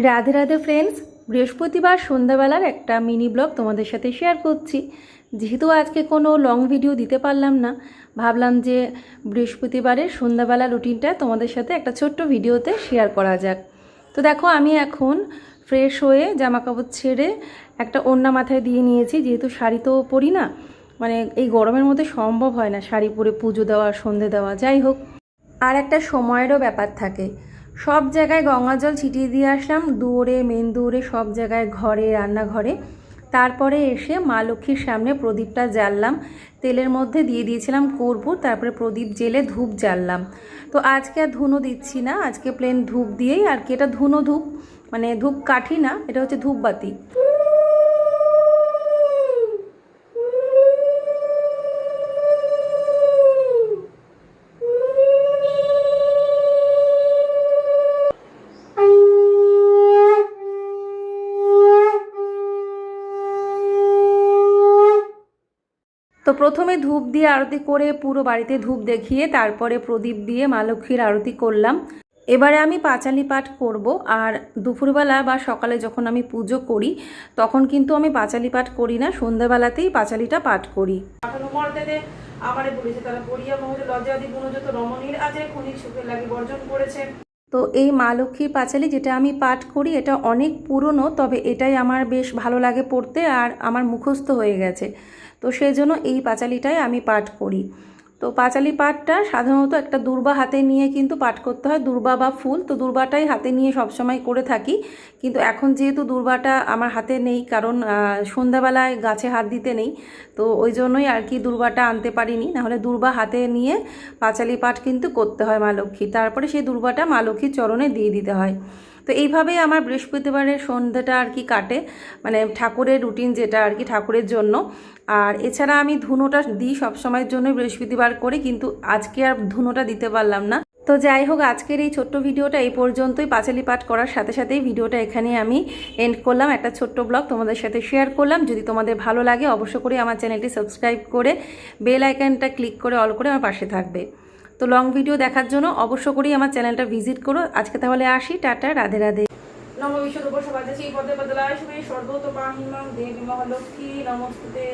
Radhe Radhe friends, বৃহস্পতিবার সন্ধ্যাবেলার একটা মিনি ব্লগ তোমাদের সাথে শেয়ার করছি। যেহেতু আজকে কোনো লং ভিডিও দিতে পারলাম না, ভাবলাম যে বৃহস্পতিবারের সন্ধ্যাবেলা রুটিনটা তোমাদের সাথে একটা ছোট্ট ভিডিওতে শেয়ার করা যাক। তো দেখো, আমি এখন ফ্রেশ হয়ে জামাকাপড় ছেড়ে একটা ওড়না মাথায় দিয়ে নিয়েছি। যেহেতু শাড়ি তো পরি না, মানে এই গরমের মধ্যে সম্ভব হয় না শাড়ি পরে পুজো দেওয়া, সন্ধে দেওয়া। যাই হোক, আর একটা সময়েরও ব্যাপার থাকে। সব জায়গায় গঙ্গা জল ছিটিয়ে দিয়ে আসলাম, দুয়ারে, মেন দুয়ারে, সব জায়গায়, ঘরে, রান্নাঘরে। তারপরে এসে মা লক্ষ্মীর সামনে প্রদীপটা জ্বাললাম। তেলের মধ্যে দিয়ে দিয়েছিলাম কর্পূর, তারপরে প্রদীপ জেলে ধূপ জ্বাললাম। তো আজকে আর ধুনো দিচ্ছি না, আজকে প্লেন ধূপ দিয়েই আর কি। এটা ধুনো ধূপ, মানে ধূপ কাঠি না, এটা হচ্ছে ধূপবাতি। তো প্রথমে ধূপ দিয়ে আরতি করে পুরো বাড়িতে ধূপ দেখিয়ে তারপরে প্রদীপ দিয়ে মা লক্ষ্মীর আরতি করলাম। এবারে আমি পাঁচালি পাঠ করব। আর দুপুরবেলা বা সকালে যখন আমি পুজো করি তখন কিন্তু আমি পাঁচালি পাঠ করি না, সন্ধ্যাবেলাতেই পাঁচালিটা পাঠ করি। আমারে বলেছে তারা পড়িয়া মহলে লজ্জাদি গুণযত রমণীর আজে খনিক সুখে লাগি বর্জন করেছে। তো এই মা লক্ষ্মীর পাঁচালি যেটা আমি পাঠ করি, এটা অনেক পুরনো, তবে এটাই আমার বেশ ভালো লাগে পড়তে, আর আমার মুখস্থ হয়ে গেছে। তো সেই জন্য এই পাঁচালিটাই আমি পাঠ করি। তো পাঁচালি পাঠটা সাধারণত একটা দূর্বা হাতে নিয়ে কিন্তু পাঠ করতে হয়, দূর্বা বা ফুল। তো দূর্বাটাই হাতে নিয়ে সবসময় করে থাকি, কিন্তু এখন যেহেতু দূর্বাটা আমার হাতে নেই, কারণ সন্ধ্যাবেলায় গাছে হাত দিতে নেই, তো ওই জন্যই আর কি দূর্বাটা আনতে পারিনি। নাহলে দূর্বা হাতে নিয়ে পাঁচালি পাঠ কিন্তু করতে হয় মা লক্ষ্মী, তারপরে সেই দূর্বাটা মা লক্ষ্মীর চরণে দিয়ে দিতে হয়। তো এইভাবেই আমার বৃহস্পতিবারের সন্ধ্যাটা আর কি কাটে, মানে ঠাকুরের রুটিন যেটা আর কি, ঠাকুরের জন্য। আর এছাড়া আমি ধুনোটা দিই সবসময়ের জন্য বৃহস্পতিবার করে, কিন্তু আজকে আর ধুনোটা দিতে পারলাম না। তো যাই হোক, আজকের এই ছোট্ট ভিডিওটা এই পর্যন্তই। পাঁচালি পাঠ করার সাথে সাথেই ভিডিওটা এখানে আমি এন্ড করলাম। একটা ছোট্ট ব্লগ তোমাদের সাথে শেয়ার করলাম। যদি তোমাদের ভালো লাগে অবশ্য করে আমার চ্যানেলটি সাবস্ক্রাইব করে বেল আইকনটা ক্লিক করে অল করে আমার পাশে থাকবে। তো লং ভিডিও দেখার জন্য অবশ্য করেই আমার চ্যানেলটা ভিজিট করো। আজকে তাহলে আসি, টাটা, রাধে রাধে। নম বিশ্বরূপ সবাই এই পদে বদলায় শুভে সর্বত পাহিমাং দেবী মহালক্ষ্মী নমস্তুতে।